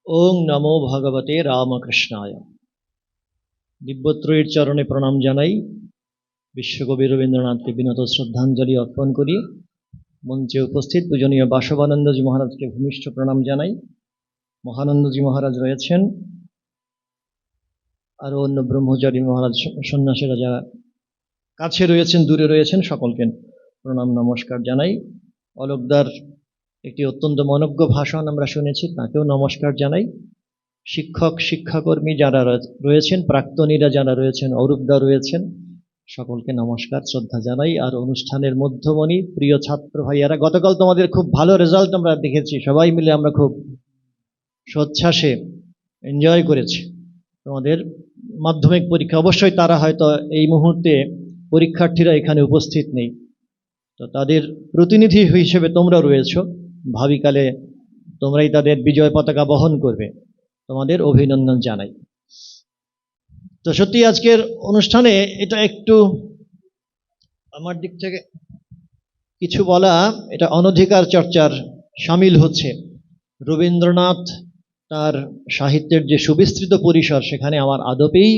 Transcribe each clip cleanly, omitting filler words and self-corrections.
ওং নমো ভগবতে রামকৃষ্ণায়। দিব্যত্রয়ীর চরণে প্রণাম জানাই। বিশ্বকবি রবীন্দ্রনাথকে বিনত শ্রদ্ধাঞ্জলি অর্পণ করি। মঞ্চে উপস্থিত পূজনীয় বাসবানন্দজি মহারাজকে ভূমিষ্ঠ প্রণাম জানাই। মহানন্দজি মহারাজ রয়েছেন, আরও অন্য ব্রহ্মচারী মহারাজ সন্ন্যাসীরা যারা কাছে রয়েছেন, দূরে রয়েছেন, সকলকে প্রণাম নমস্কার জানাই। অলোকদার একটি অত্যন্ত মনজ্ঞ ভাষণ আমরা শুনেছি, তাকেও নমস্কার জানাই। শিক্ষক শিক্ষাকর্মী যারা রয়েছেন, প্রাক্তনীরা যারা রয়েছেন, অরূপদা রয়েছেন, সকলকে নমস্কার শ্রদ্ধা জানাই। আর অনুষ্ঠানের মধ্যমণি প্রিয় ছাত্র ভাইয়ারা, গতকাল তোমাদের খুব ভালো রেজাল্ট আমরা দেখেছি, সবাই মিলে আমরা খুব সোচ্ছ্বাসে এনজয় করেছি তোমাদের মাধ্যমিক পরীক্ষা। অবশ্যই তারা হয়তো এই মুহূর্তে পরীক্ষার্থীরা এখানে উপস্থিত নেই, তো তাদের প্রতিনিধি হিসেবে তোমরা রয়েছো, ভাবিকালে তোমরাই তাদের বিজয় পতাকা বহন করবে, তোমাদের অভিনন্দন জানাই। তো সত্যি আজকের অনুষ্ঠানে এটা একটু আমার দিক থেকে কিছু বলা, এটা অনধিকার চর্চার সামিল হচ্ছে। রবীন্দ্রনাথ তার সাহিত্যের যে সুবিস্তৃত পরিসর, সেখানে আমার আদপেই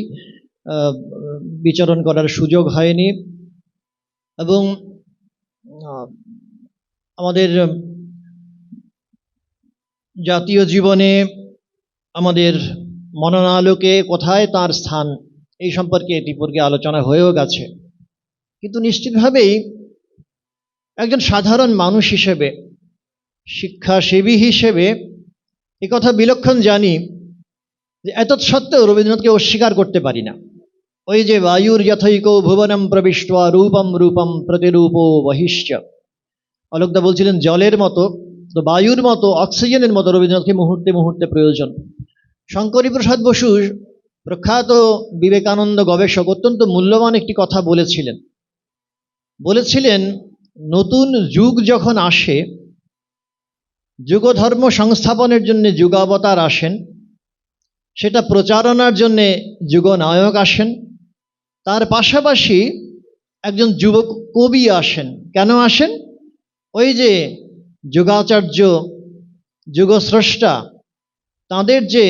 বিচরণ করার সুযোগ হয়নি। এবং আমাদের জাতীয় জীবনে আমাদের মননালোকে কোথায় তার স্থান, এই সম্পর্কে ইতিপূর্বে আলোচনা হয়েও গেছে। কিন্তু নিশ্চিতভাবেই একজন সাধারণ মানুষ হিসেবে, শিক্ষাসেবী হিসেবে একথা বিলক্ষণ জানি যে এত সত্ত্বেও রবীন্দ্রনাথকে অস্বীকার করতে পারি না। ওই যে বায়ুর যথৈক ভুবনম প্রবিষ্ট রূপম রূপম প্রতিরূপ বহিশ্চ, অলোকদা বলছিলেন জলের মতো, তো বায়ুর মতো, অক্সিজেনের মতো রবীন্দ্রনাথকে মুহূর্তে মুহূর্তে প্রয়োজন। শঙ্করী প্রসাদ বসু, প্রখ্যাত বিবেকানন্দ গবেষক, অত্যন্ত মূল্যবান একটি কথা বলেছিলেন, নতুন যুগ যখন আসে, যুগধর্ম সংস্থাপনের জন্য যুগাবতার আসেন, সেটা প্রচারণার জন্য যুগনায়ক আসেন, তার পাশাপাশি একজন যুবক কবি আসেন। কেন আসেন? ওই যে যুগাচার্য, যুগস্রষ্টা, তাদের যে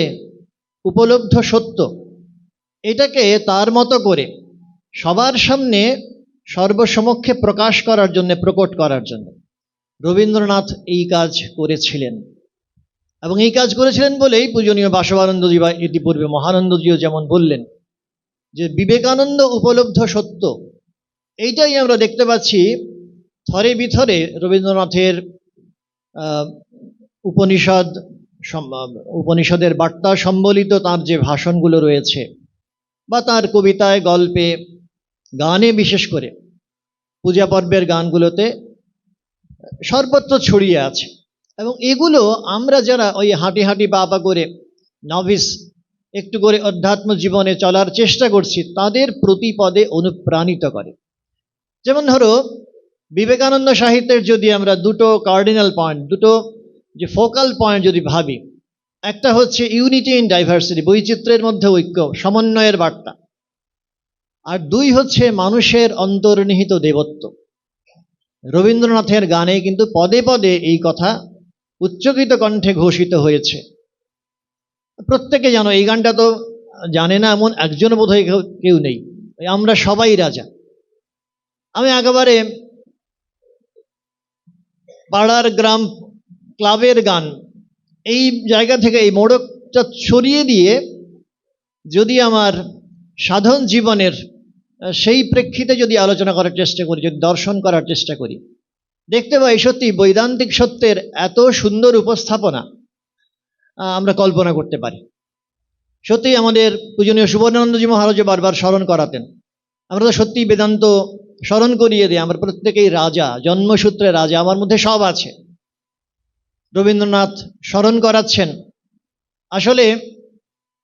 উপলব্ধ সত্য, এটাকে তার মতো করে সবার সামনে সর্বসমক্ষে প্রকাশ করার জন্য, প্রকট করার জন্য রবীন্দ্রনাথ এই কাজ করেছিলেন। এবং এই কাজ করেছিলেন বলেই পূজনীয় বাসবানন্দজি বা ইতিপূর্বে মহানন্দজিও যেমন বললেন যে বিবেকানন্দ উপলব্ধ সত্য, এইটাই আমরা দেখতে পাচ্ছি থরে বিথরে রবীন্দ্রনাথের উপনিষদের বার্তা সম্বলিত তার যে ভাষণগুলো রয়েছে, বা তার কবিতায়, গল্পে, গানে, বিশেষ করে পূজা পর্বের গানগুলোতে সর্বত্র ছড়িয়ে আছে। এবং এগুলো আমরা যারা ওই হাঁটি হাঁটি পা করে নভিস একটু করে অধ্যাত্ম জীবনে চলার চেষ্টা করছি, তাদের প্রতিপদে অনুপ্রাণিত করে। যেমন ধরো, বিবেকানন্দ সাহিত্যের যদি আমরা দুটো কার্ডিনাল পয়েন্ট, দুটো যে ফোকাল পয়েন্ট যদি ভাবি, একটা হচ্ছে ইউনিটি ইন ডাইভার্সিটি, বৈচিত্র্যের মধ্যে ঐক্য, সমন্বয়ের বার্তা। আর দুই হচ্ছে মানুষের অন্তর্নিহিত দেবত্ব। রবীন্দ্রনাথের গানে কিন্তু পদে পদে এই কথা উচ্চকিত কণ্ঠে ঘোষিত হয়েছে। প্রত্যেকে জানো, এই গানটা তো জানে না এমন একজন বোধহয় কেউ নেই। আমরা সবাই রাজা। আমি একেবারে পাড়ার গ্রাম ক্লাবের গান, এই জায়গা থেকে, এই মোড়কটা ছড়িয়ে দিয়ে যদি আমার সাধন জীবনের সেই প্রেক্ষিতে যদি আলোচনা করার চেষ্টা করি, যদি দর্শন করার চেষ্টা করি, দেখতে পাই সত্যি বৈদান্তিক সত্যের এত সুন্দর উপস্থাপনা আমরা কল্পনা করতে পারি। সত্যি আমাদের পূজনীয় সুবর্ণানন্দজি মহারাজও বারবার স্মরণ করাতেন, আমরা তো সত্যি বেদান্ত স্মরণ করিয়ে দিই, আমরা প্রত্যেকেই রাজা, জন্মসূত্রে রাজা, আমার মধ্যে সব আছে। রবীন্দ্রনাথ স্মরণ করাচ্ছেন, আসলে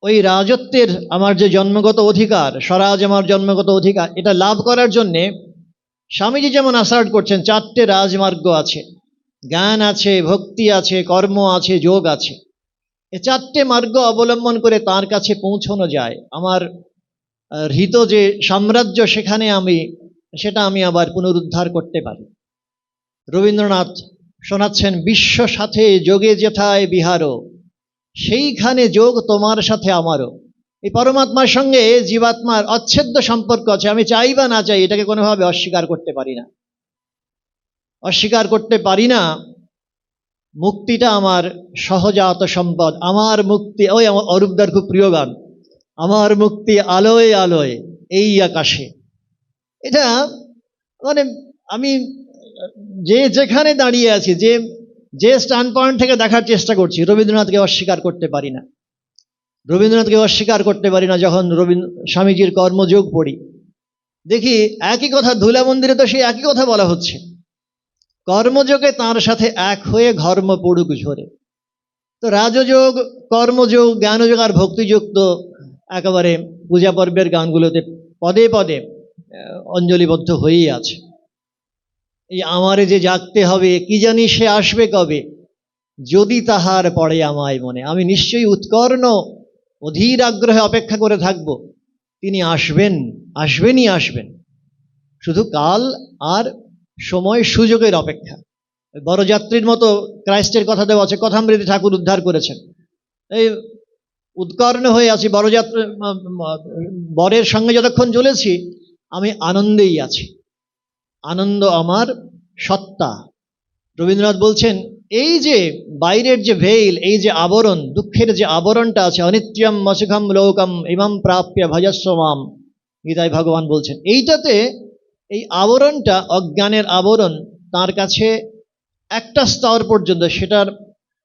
ওই রাজত্বের আমার যে জন্মগত অধিকার, স্বরাজ আমার জন্মগত অধিকার, এটা লাভ করার জন্যে স্বামীজি যেমন আসার্ট করছেন, চারটে রাজমার্গ আছে, জ্ঞান আছে, ভক্তি আছে, কর্ম আছে, যোগ আছে। এই চারটে মার্গ অবলম্বন করে তার কাছে পৌঁছানো যায়। আমার হৃত যে সাম্রাজ্য, সেটা আমি আবার পুনরুদ্ধার করতে পারি। রবীন্দ্রনাথ শোনাচ্ছেন, বিশ্ব সাথে যোগে যেথায় বিহারো, সেইখানে যোগ তোমার সাথে আমারও। এই পরমাত্মার সঙ্গে জীবাত্মার অচ্ছেদ্য সম্পর্ক আছে, আমি চাই বা না চাই এটাকে কোনোভাবে অস্বীকার করতে পারি না। অস্বীকার করতে পারি না। মুক্তিটা আমার সহজাত সম্পদ, আমার মুক্তি, ওই আমার অরূপদার খুব প্রিয় গান, আমার মুক্তি আলোয় আলোয় এই আকাশে। এটা মানে আমি যে যেখানে দাঁড়িয়ে আছি, যে স্ট্যান্ড পয়েন্ট থেকে দেখার চেষ্টা করছি, রবীন্দ্রনাথকে অস্বীকার করতে পারি না। রবীন্দ্রনাথকে অস্বীকার করতে পারি না। যখন স্বামীজির কর্মযোগ পড়ি, দেখি একই কথা, ধুলা মন্দিরে তো সেই একই কথা বলা হচ্ছে, কর্মযোগে তার সাথে এক হয়ে ধর্ম পড়ুক ঝরে। তো রাজযোগ, কর্মযোগ, জ্ঞানযোগ আর ভক্তিযোগ তো একেবারে পূজা পর্বের গানগুলোতে পদে পদে অঞ্জলিবদ্ধ হয়েই আছে। এই আমারে যে জাগতে হবে, কি জানি সে আসবে কবে, যদি তাহার পড়ে আমায় মনে। আমি নিশ্চয়ই উৎকর্ণ অধীর আগ্রহে অপেক্ষা করে থাকব। তিনি আসবেন, আসবেনই আসবেন, শুধু কাল আর সময় সুযোগের অপেক্ষা। বরযাত্রীর মতো ক্রাইস্টের কথা দেওয়া আছে, কথামৃতি ঠাকুর উদ্ধার করেছেন। এই উৎকর্ণ হয়ে আছি, বরযাত্রী বরের সঙ্গে যতক্ষণ চলেছি আমি আনন্দেই আছি, আনন্দ আমার সত্তা। রবীন্দ্রনাথ বলছেন এই যে বাইরের যে ভেইল, এই যে আবরণ, দুঃখের যে আবরণটা আছে, অনিত্যম মসুখম লোকম ইমাম প্রাপ্য ভজস্ব মাম, গীতায় ভগবান বলছেন, এইটাতে এই আবরণটা অজ্ঞানের আবরণ তার কাছে একটা স্তর পর্যন্ত, সেটার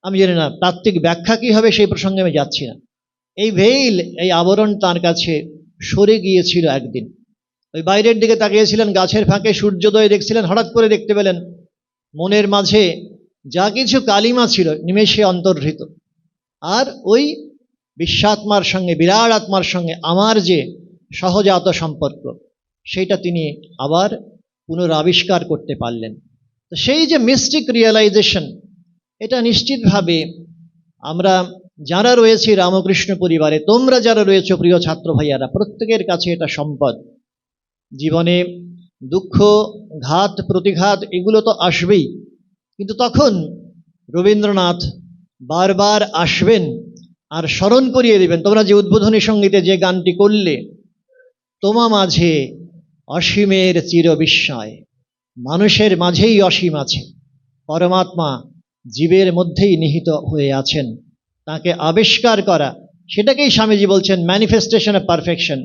আমি জানি না তাত্ত্বিক ব্যাখ্যা কী হবে, সেই প্রসঙ্গে আমি যাচ্ছি না। এই ভেইল, এই আবরণ তার কাছে সরে গিয়েছিল একদিন। ওই বাইরের দিকে তাকিয়েছিলেন, গাছের ফাঁকে সূর্যোদয় দেখছিলেন, হঠাৎ করে দেখতে পেলেন মনের মাঝে যা কিছু কালিমা ছিল নিমেষে অন্তর্হিত। আর ওই বিশ্বাত্মার সঙ্গে, বিরাট আত্মার সঙ্গে আমার যে সহজাত সম্পর্ক, সেইটা তিনি আবার পুনরাবিষ্কার করতে পারলেন। তো সেই যে মিস্টিক রিয়েলাইজেশন, এটা নিশ্চিতভাবে আমরা যারা রয়েছি রামকৃষ্ণ পরিবারে, তোমরা যারা রয়েছে প্রিয় ছাত্র ভাইয়ারা, প্রত্যেকের কাছে এটা সম্পদ। জীবনে দুঃখ, ঘাত, প্রতিঘাত এগুলো তো আসবেই, কিন্তু তখন রবীন্দ্রনাথ বারবার আসবেন আর স্মরণ করিয়ে দেবেন। তোমরা যে উদ্বোধনী সঙ্গীতে যে গানটি করলে, তোমা মাঝে অসীমের চির বিস্ময়, মানুষের মাঝেই অসীম আছে, পরমাত্মা জীবের মধ্যেই নিহিত হয়ে আছেন, তাকে আবিষ্কার করা, সেটাকেই স্বামীজি বলছেন manifestation of perfection,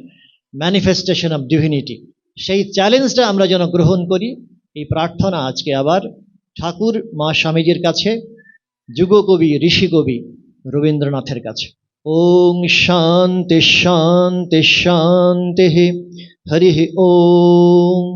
manifestation of divinity. সেই চ্যালেঞ্জটা আমরা যেন গ্রহণ করি, এই প্রার্থনা আজকে আবার ঠাকুর মা স্বামীজির কাছে, যুগকবি ঋষিকবি রবীন্দ্রনাথের কাছে। ওং শান্তি শান্তি শান্তি, হরি ওম।